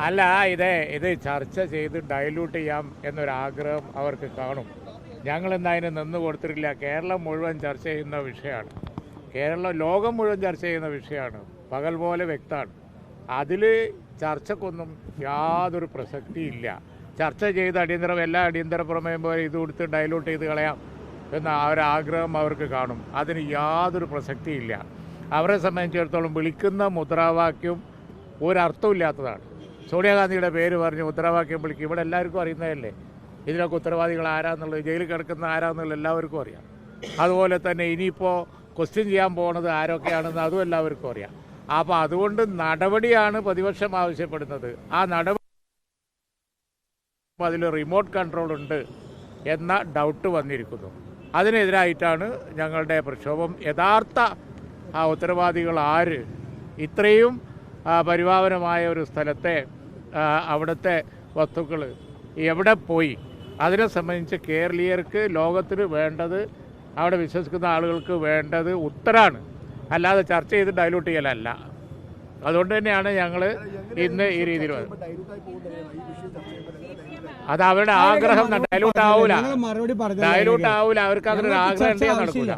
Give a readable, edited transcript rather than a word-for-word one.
അല്ല, ഇത് ചർച്ച ചെയ്ത് ഡൈല്യൂട്ട് ചെയ്യാം എന്നൊരാഗ്രഹം അവർക്ക് കാണും. ഞങ്ങളിന്ന് അതിന് നിന്ന് കൊടുത്തിട്ടില്ല. കേരളം മുഴുവൻ ചർച്ച ചെയ്യുന്ന വിഷയമാണ്. ലോകം മുഴുവൻ ചർച്ച ചെയ്യുന്ന വിഷയമാണ്. പകൽ പോലെ വ്യക്തമാണ്. അതിൽ ചർച്ചക്കൊന്നും യാതൊരു പ്രസക്തിയില്ല. ചർച്ച ചെയ്ത് എല്ലാ അടിയന്തര പ്രമേയം പോലെ ഇത് കൊടുത്ത് ഡൈല്യൂട്ട് ചെയ്ത് കളയാം എന്ന ഒരാഗ്രഹം അവർക്ക് കാണും. അതിന് യാതൊരു പ്രസക്തിയില്ല. അവരെ സംബന്ധിച്ചിടത്തോളം വിളിക്കുന്ന മുദ്രാവാക്യം ഒരർത്ഥമില്ലാത്തതാണ്. സോണിയാഗാന്ധിയുടെ പേര് പറഞ്ഞ് മുദ്രാവാക്യം വിളിക്കും. ഇവിടെ എല്ലാവർക്കും അറിയുന്നതല്ലേ ഇതിനൊക്കെ ഉത്തരവാദികൾ ആരാന്നുള്ളത്, ജയിലിൽ കിടക്കുന്ന ആരാന്നുള്ളത് എല്ലാവർക്കും അറിയാം. അതുപോലെ തന്നെ ഇനിയിപ്പോൾ ക്വസ്റ്റ്യൻ ചെയ്യാൻ പോകുന്നത് ആരൊക്കെയാണെന്ന് അതും എല്ലാവർക്കും അറിയാം. അപ്പോൾ അതുകൊണ്ട് നടപടിയാണ് പ്രതിപക്ഷം ആവശ്യപ്പെടുന്നത്. ആ നടപടി അതിൽ റിമോട്ട് കൺട്രോൾ ഉണ്ട് എന്ന ഡൗട്ട് വന്നിരിക്കുന്നു. അതിനെതിരായിട്ടാണ് ഞങ്ങളുടെ പ്രക്ഷോഭം. യഥാർത്ഥ ഉത്തരവാദികൾ ആര്? ഇത്രയും പരിപാവനമായ ഒരു സ്ഥലത്തെ അവിടുത്തെ വസ്തുക്കൾ എവിടെ പോയി? അതിനെ സംബന്ധിച്ച് കേരളീയർക്ക്, ലോകത്തിന് വേണ്ടത്, അവിടെ വിശ്വസിക്കുന്ന ആളുകൾക്ക് വേണ്ടത് ഉത്തരാണ്, അല്ലാതെ ചർച്ച ചെയ്ത് ഡൈല്യൂട്ട് ചെയ്യലല്ല. അതുകൊണ്ട് തന്നെയാണ് ഞങ്ങൾ ഇന്ന് ഈ രീതിയിൽ വന്നത്. അത് അവരുടെ ആഗ്രഹം. ഡൈല്യൂട്ട് ആവൂല, അവർക്ക് അതിനൊരു ആഗ്രഹം നടക്കൂല.